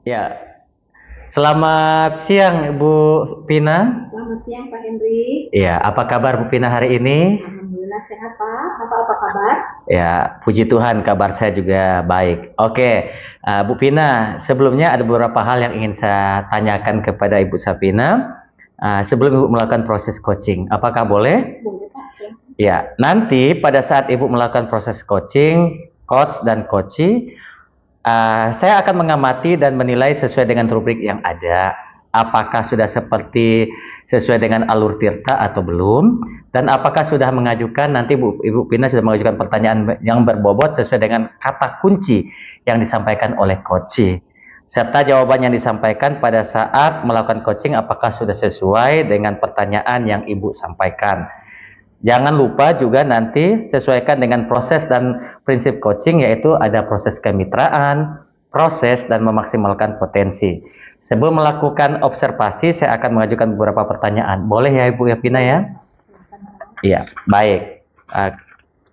Ya, selamat siang Ibu Pina. Selamat siang Pak Henry. Ya, apa kabar Bu Pina hari ini? Alhamdulillah sehat Pak. Bapak apa kabar? Ya, puji Tuhan kabar saya juga baik. Oke, Bu Pina, sebelumnya ada beberapa hal yang ingin saya tanyakan kepada Ibu Sapina sebelum Ibu melakukan proses coaching. Apakah boleh? Boleh Pak. Ya, nanti pada saat Ibu melakukan proses coaching, coach dan coachee, saya akan mengamati dan menilai sesuai dengan rubrik yang ada. Apakah sudah seperti sesuai dengan alur tirta atau belum? Dan apakah sudah mengajukan, nanti Ibu Pina sudah mengajukan pertanyaan yang berbobot sesuai dengan kata kunci yang disampaikan oleh coach. Serta jawaban yang disampaikan pada saat melakukan coaching apakah sudah sesuai dengan pertanyaan yang Ibu sampaikan. Jangan lupa juga nanti sesuaikan dengan proses dan prinsip coaching, yaitu ada proses kemitraan, proses dan memaksimalkan potensi. Sebelum melakukan observasi, saya akan mengajukan beberapa pertanyaan. Boleh ya Ibu Pina ya? Iya, baik.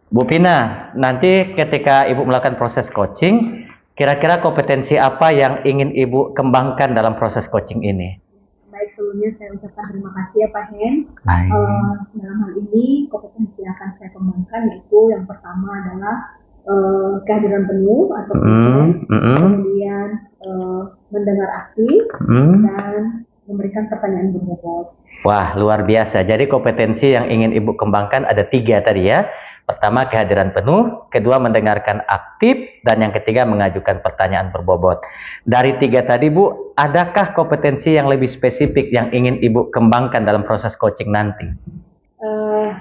Bu Pina, nanti ketika Ibu melakukan proses coaching, kira-kira kompetensi apa yang ingin Ibu kembangkan dalam proses coaching ini? Baik, sebelumnya saya ucapkan terima kasih ya Pak Hen. Dalam hal ini kompetensi yang akan saya kembangkan yaitu yang pertama adalah kehadiran penuh atau presence, kemudian mendengar aktif dan memberikan pertanyaan berbobot. Wah, luar biasa. Jadi kompetensi yang ingin Ibu kembangkan ada 3 tadi ya. Pertama, kehadiran penuh. Kedua, mendengarkan aktif. Dan yang ketiga, mengajukan pertanyaan berbobot. Dari 3 tadi, Bu, adakah kompetensi yang lebih spesifik yang ingin Ibu kembangkan dalam proses coaching nanti?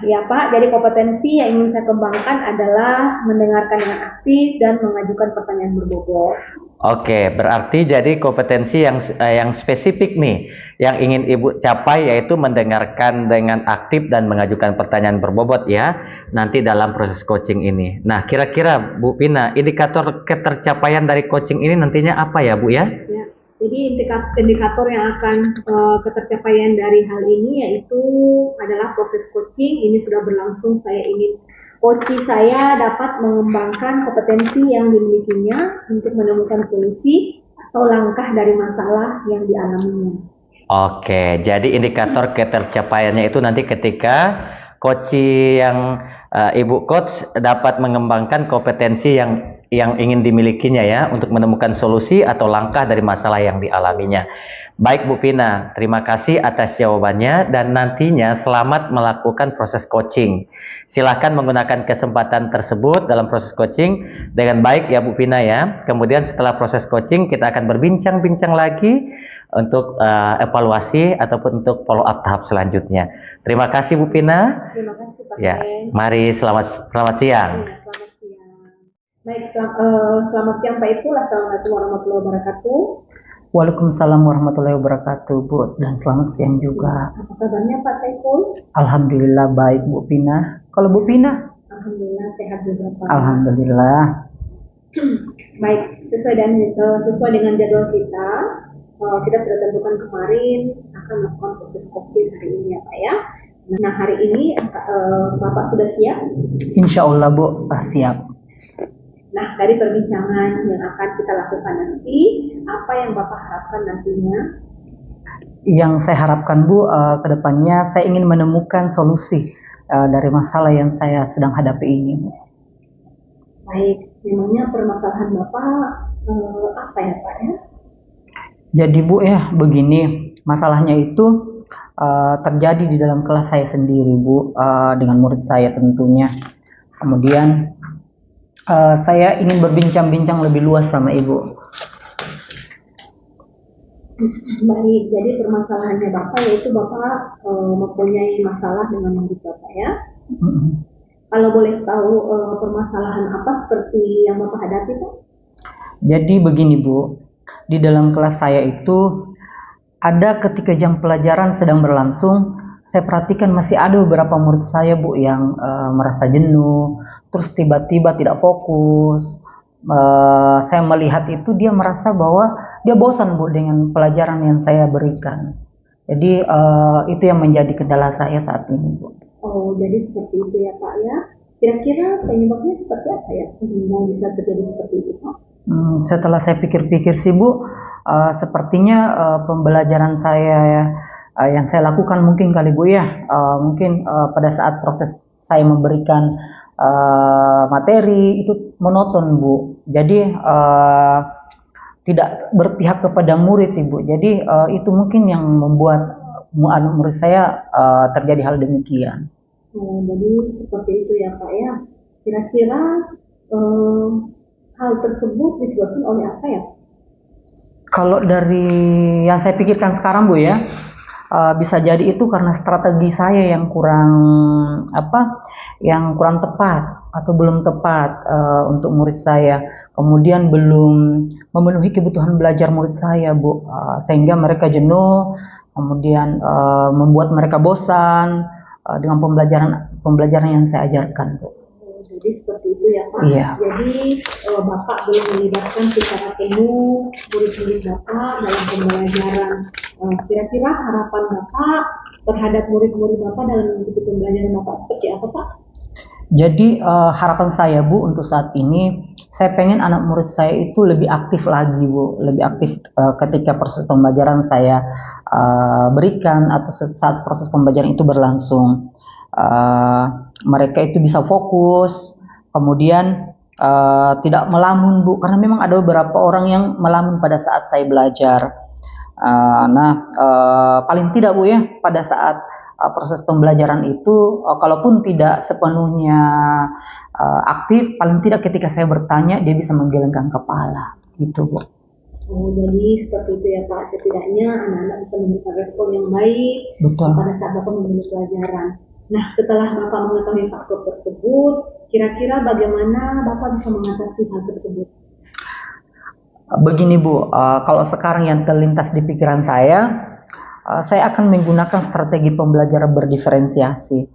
Ya Pak, jadi kompetensi yang ingin saya kembangkan adalah mendengarkan dengan aktif dan mengajukan pertanyaan berbobot. Oke, berarti jadi kompetensi yang spesifik nih, yang ingin Ibu capai yaitu mendengarkan dengan aktif dan mengajukan pertanyaan berbobot ya, nanti dalam proses coaching ini. Nah, kira-kira Bu Pina, indikator ketercapaian dari coaching ini nantinya apa ya Bu ya? Ya, jadi indikator yang akan ketercapaian dari hal ini yaitu adalah proses coaching. Ini sudah berlangsung, saya ingin coaching saya dapat mengembangkan kompetensi yang dimilikinya untuk menemukan solusi atau langkah dari masalah yang dialaminya. Oke, jadi indikator ketercapaiannya itu nanti ketika coach yang Ibu coach dapat mengembangkan kompetensi yang ingin dimilikinya ya untuk menemukan solusi atau langkah dari masalah yang dialaminya. Baik Bu Pina, terima kasih atas jawabannya dan nantinya selamat melakukan proses coaching. Silahkan menggunakan kesempatan tersebut dalam proses coaching dengan baik ya Bu Pina ya. Kemudian setelah proses coaching kita akan berbincang-bincang lagi untuk evaluasi ataupun untuk follow up tahap selanjutnya. Terima kasih Bu Pina. Terima kasih Pak. Ya, mari selamat siang. Ya, selamat siang. Baik, selamat siang Pak Ipul. Assalamualaikum warahmatullahi wabarakatuh. Waalaikumsalam warahmatullahi wabarakatuh Bu, dan selamat siang juga. Apa kabarnya Pak Saiful? Alhamdulillah baik Bu Pina. Kalau Bu Pina? Alhamdulillah sehat juga Pak. Alhamdulillah. Baik, sesuai dengan jadwal kita sudah tentukan kemarin akan melakukan proses coaching hari ini ya Pak ya. Nah hari ini Bapak sudah siap? Insya Allah Bu, siap. Nah, dari perbincangan yang akan kita lakukan nanti, apa yang Bapak harapkan nantinya? Yang saya harapkan Bu, ke depannya saya ingin menemukan solusi dari masalah yang saya sedang hadapi ini. Baik, memangnya permasalahan Bapak apa ya Pak ya? Jadi Bu ya, begini, masalahnya itu terjadi di dalam kelas saya sendiri Bu, dengan murid saya tentunya. Kemudian saya ingin berbincang-bincang lebih luas sama Ibu. Baik, jadi permasalahannya Bapak yaitu Bapak mempunyai masalah dengan murid Bapak ya. Kalau boleh tahu permasalahan apa seperti yang Bapak hadapi Pak? Jadi begini Bu, di dalam kelas saya itu ada ketika jam pelajaran sedang berlangsung, saya perhatikan masih ada beberapa murid saya Bu yang merasa jenuh, terus tiba-tiba tidak fokus. Saya melihat itu dia merasa bahwa dia bosan Bu dengan pelajaran yang saya berikan. Jadi itu yang menjadi kendala saya saat ini Bu. Oh, jadi seperti itu ya Pak ya. Kira-kira penyebabnya seperti apa ya sehingga bisa terjadi seperti itu Pak? Setelah saya pikir-pikir sih Bu, Sepertinya pembelajaran saya yang saya lakukan mungkin kali Bu ya, mungkin pada saat proses saya memberikan materi itu monoton Bu. Jadi tidak berpihak kepada murid Ibu. Jadi itu mungkin yang membuat murid saya terjadi hal demikian. Jadi seperti itu ya Pak ya. Kira-kira hal tersebut disebabkan oleh apa ya? Kalau dari yang saya pikirkan sekarang Bu ya, bisa jadi itu karena strategi saya yang kurang tepat atau belum tepat untuk murid saya. Kemudian belum memenuhi kebutuhan belajar murid saya Bu, sehingga mereka jenuh, kemudian membuat mereka bosan dengan pembelajaran yang saya ajarkan Bu. Jadi seperti itu ya Pak. Iya. Jadi Bapak belum melibatkan secara penuh murid-murid Bapak dalam pembelajaran. Kira-kira harapan Bapak terhadap murid-murid Bapak dalam mengikuti pembelajaran Bapak seperti apa Pak? Jadi harapan saya Bu untuk saat ini, saya pengen anak murid saya itu lebih aktif lagi Bu, lebih aktif ketika proses pembelajaran saya berikan atau saat proses pembelajaran itu berlangsung. Mereka itu bisa fokus, kemudian tidak melamun Bu, karena memang ada beberapa orang yang melamun pada saat saya belajar. Paling tidak Bu ya, pada saat proses pembelajaran itu, kalaupun tidak sepenuhnya aktif, paling tidak ketika saya bertanya dia bisa menggelengkan kepala, gitu Bu. Jadi seperti itu ya Pak, setidaknya anak-anak bisa memberikan respon yang baik. Betul. Pada saat Bapak memberi pelajaran. Nah, setelah Bapak mengetahui faktor tersebut, kira-kira bagaimana Bapak bisa mengatasi hal tersebut? Begini Bu, kalau sekarang yang terlintas di pikiran saya akan menggunakan strategi pembelajaran berdiferensiasi.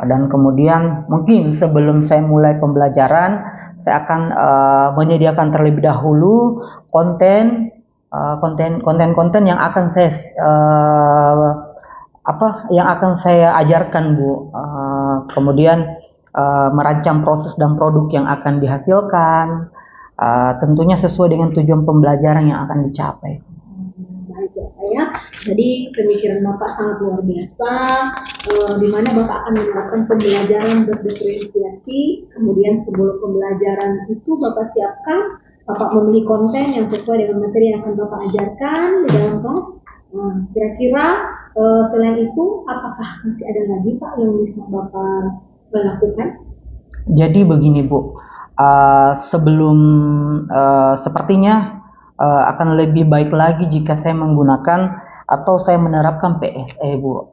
Dan kemudian mungkin sebelum saya mulai pembelajaran, saya akan menyediakan terlebih dahulu konten yang akan saya ajarkan Bu. Kemudian merancang proses dan produk yang akan dihasilkan, tentunya sesuai dengan tujuan pembelajaran yang akan dicapai. Baik ya, jadi pemikiran Bapak sangat luar biasa, di mana Bapak akan menerapkan pembelajaran berdiferensiasi. Kemudian sebelum pembelajaran itu Bapak siapkan, Bapak memilih konten yang sesuai dengan materi yang akan Bapak ajarkan di dalam kelas. Kira-kira selain itu, apakah masih ada lagi Pak yang bisa Bapak lakukan? Jadi begini Bu, sepertinya akan lebih baik lagi jika saya menggunakan atau saya menerapkan PSE Bu,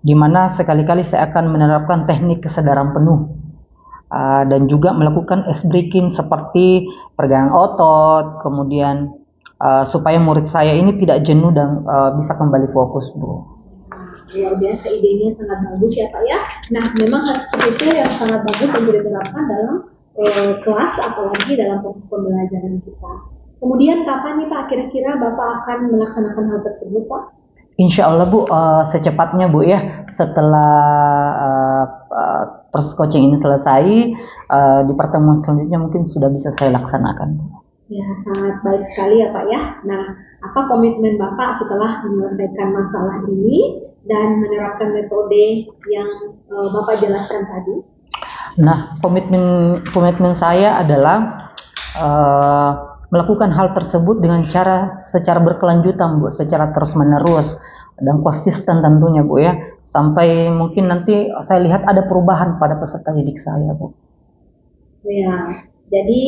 di mana sekali-kali saya akan menerapkan teknik kesadaran penuh dan juga melakukan ice breaking seperti peregangan otot, kemudian supaya murid saya ini tidak jenuh dan bisa kembali fokus Bu. Luar biasa, idenya sangat bagus ya Pak ya. Nah, memang hal seperti itu yang sangat bagus untuk diterapkan dalam kelas, apalagi dalam proses pembelajaran kita. Kemudian kapan nih Pak kira-kira Bapak akan melaksanakan hal tersebut Pak? Insya Allah Bu, secepatnya Bu ya, setelah proses coaching ini selesai, di pertemuan selanjutnya mungkin sudah bisa saya laksanakan. Ya, sangat baik sekali ya Pak ya. Nah, apa komitmen Bapak setelah menyelesaikan masalah ini dan menerapkan metode yang Bapak jelaskan tadi? Nah, komitmen saya adalah melakukan hal tersebut dengan secara berkelanjutan Bu, secara terus-menerus dan konsisten tentunya Bu ya, sampai mungkin nanti saya lihat ada perubahan pada peserta didik saya Bu. Ya, jadi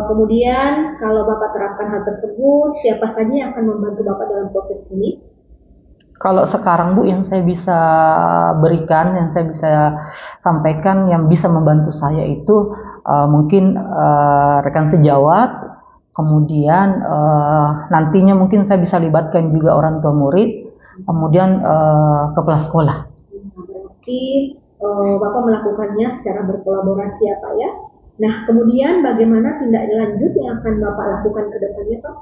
kemudian kalau Bapak terapkan hal tersebut, siapa saja yang akan membantu Bapak dalam proses ini? Kalau sekarang Bu, yang saya bisa berikan, yang saya bisa sampaikan, yang bisa membantu saya itu mungkin rekan sejawat, kemudian nantinya mungkin saya bisa libatkan juga orang tua murid, kemudian kepala sekolah. Berarti Bapak melakukannya secara berkolaborasi ya Pak ya. Nah, kemudian bagaimana tindak lanjut yang akan Bapak lakukan ke depannya Pak?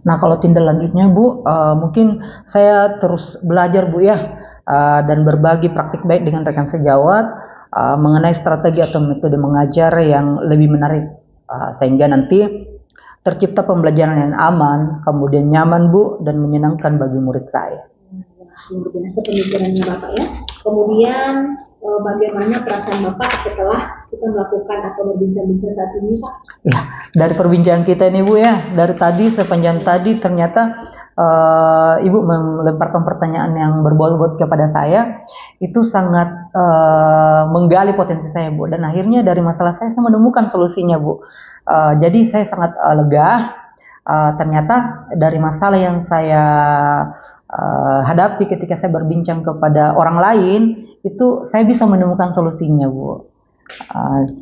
Nah, kalau tindak lanjutnya Bu, mungkin saya terus belajar Bu ya, dan berbagi praktik baik dengan rekan sejawat mengenai strategi atau metode mengajar yang lebih menarik, sehingga nanti tercipta pembelajaran yang aman, kemudian nyaman Bu, dan menyenangkan bagi murid saya. Luar biasa pemikirannya Bapak ya. Kemudian bagaimana perasaan Bapak setelah kita melakukan atau berbincang-bincang saat ini Pak? Ya, dari perbincangan kita ini Bu ya, dari tadi sepanjang tadi ternyata Ibu melemparkan pertanyaan yang berbobot kepada saya, itu sangat menggali potensi saya Bu, dan akhirnya dari masalah saya menemukan solusinya Bu. Jadi saya sangat lega. Ternyata dari masalah yang saya hadapi ketika saya berbincang kepada orang lain, itu saya bisa menemukan solusinya Bu.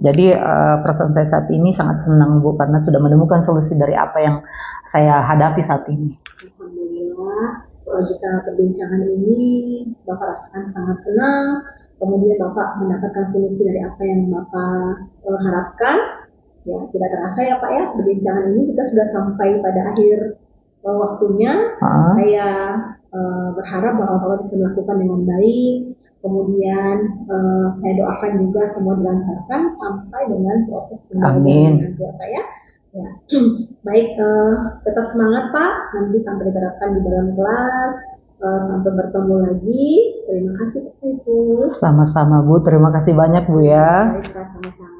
Jadi perasaan saya saat ini sangat senang Bu, karena sudah menemukan solusi dari apa yang saya hadapi saat ini. Alhamdulillah, jika perbincangan ini Bapak rasakan sangat tenang, kemudian Bapak mendapatkan solusi dari apa yang Bapak harapkan. Ya, tidak terasa ya Pak ya, perbincangan ini kita sudah sampai pada akhir waktunya. Saya berharap bahwa Bapak bisa melakukan dengan baik. Kemudian saya doakan juga semua dilancarkan sampai dengan proses pembelajaran nanti ya Pak ya. Ya. Baik, tetap semangat Pak. Nanti sampai diterapkan di dalam kelas. Sampai bertemu lagi. Terima kasih Pak Saiful. Sama-sama Bu, terima kasih banyak Bu ya. Baik Pak, sama-sama.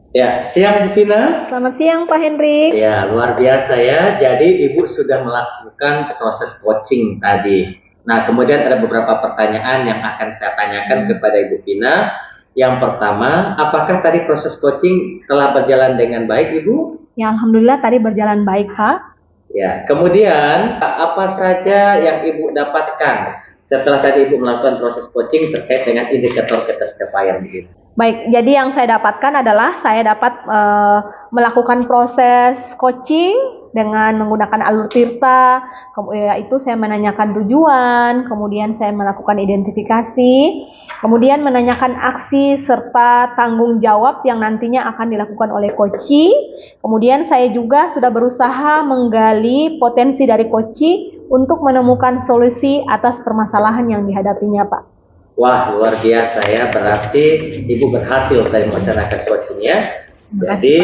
Ya, siang Bu Pina. Selamat siang Pak Hendrik. Ya, luar biasa ya. Jadi Ibu sudah melakukan proses coaching tadi. Nah, kemudian ada beberapa pertanyaan yang akan saya tanyakan kepada Ibu Pina. Yang pertama, apakah tadi proses coaching telah berjalan dengan baik Ibu? Ya, Alhamdulillah tadi berjalan baik Pak. Ya, kemudian apa saja yang Ibu dapatkan setelah tadi Ibu melakukan proses coaching terkait dengan indikator ketercapaian Ibu? Baik, jadi yang saya dapatkan adalah saya dapat melakukan proses coaching dengan menggunakan alur tirta, yaitu saya menanyakan tujuan, kemudian saya melakukan identifikasi, kemudian menanyakan aksi serta tanggung jawab yang nantinya akan dilakukan oleh coachee. Kemudian saya juga sudah berusaha menggali potensi dari coachee untuk menemukan solusi atas permasalahan yang dihadapinya Pak. Wah, luar biasa ya, berarti Ibu berhasil dari melaksanakan coachingnya. Jadi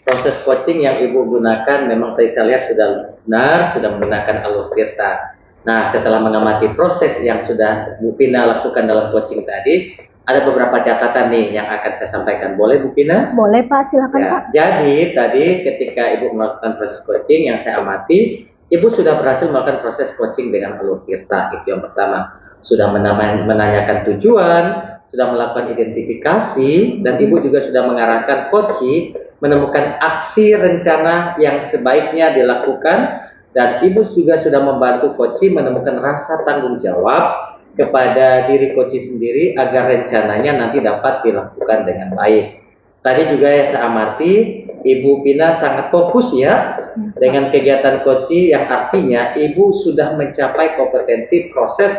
proses coaching yang Ibu gunakan memang tadi saya lihat sudah benar, sudah menggunakan alur tirta. Nah, setelah mengamati proses yang sudah Bu Pina lakukan dalam coaching tadi, ada beberapa catatan nih yang akan saya sampaikan. Boleh Bu Pina? Boleh Pak, silakan Ya, Pak. jadi tadi ketika Ibu melakukan proses coaching yang saya amati, Ibu sudah berhasil melakukan proses coaching dengan alur tirta, itu yang pertama. Sudah menanyakan tujuan, sudah melakukan identifikasi, dan Ibu juga sudah mengarahkan coachee menemukan aksi rencana yang sebaiknya dilakukan, dan Ibu juga sudah membantu coachee menemukan rasa tanggung jawab kepada diri coachee sendiri agar rencananya nanti dapat dilakukan dengan baik. Tadi juga ya saya amati Ibu Pina sangat fokus ya dengan kegiatan coachee, yang artinya Ibu sudah mencapai kompetensi proses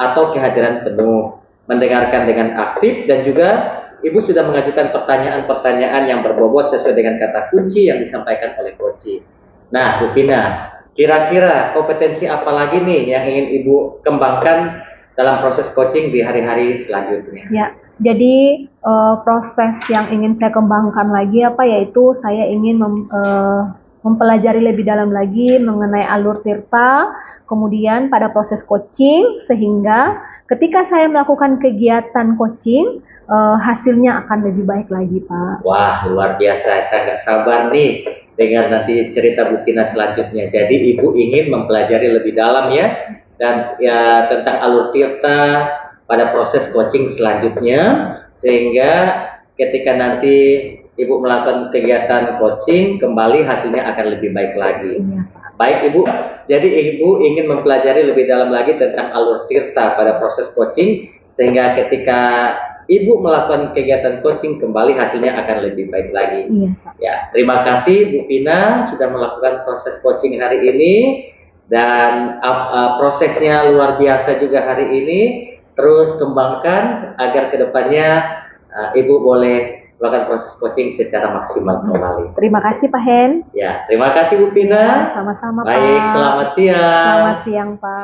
atau kehadiran penuh, mendengarkan dengan aktif, dan juga Ibu sudah mengajukan pertanyaan-pertanyaan yang berbobot sesuai dengan kata kunci yang disampaikan oleh coachee. Nah, Bu Pina, kira-kira kompetensi apa lagi nih yang ingin Ibu kembangkan dalam proses coaching di hari-hari selanjutnya? Ya, jadi proses yang ingin saya kembangkan lagi yaitu saya ingin mempelajari lebih dalam lagi mengenai alur tirta, kemudian pada proses coaching, sehingga ketika saya melakukan kegiatan coaching, hasilnya akan lebih baik lagi Pak. Wah, luar biasa, saya nggak sabar nih dengan nanti cerita Bu Pina selanjutnya. Jadi Ibu ingin mempelajari lebih dalam ya, dan ya tentang alur tirta pada proses coaching selanjutnya, sehingga ketika nanti Ibu melakukan kegiatan coaching, kembali hasilnya akan lebih baik lagi. Iya. Baik Ibu, jadi Ibu ingin mempelajari lebih dalam lagi tentang alur tirta pada proses coaching, sehingga ketika Ibu melakukan kegiatan coaching, kembali hasilnya akan lebih baik lagi. Iya. Ya, terima kasih Bu Pina sudah melakukan proses coaching hari ini, dan prosesnya luar biasa juga hari ini. Terus kembangkan agar kedepannya Ibu boleh melakukan proses coaching secara maksimal kembali. Terima kasih Pak Hen. Ya, terima kasih Bu Pina. Ya, sama-sama Pak. Baik, selamat siang. Selamat siang Pak.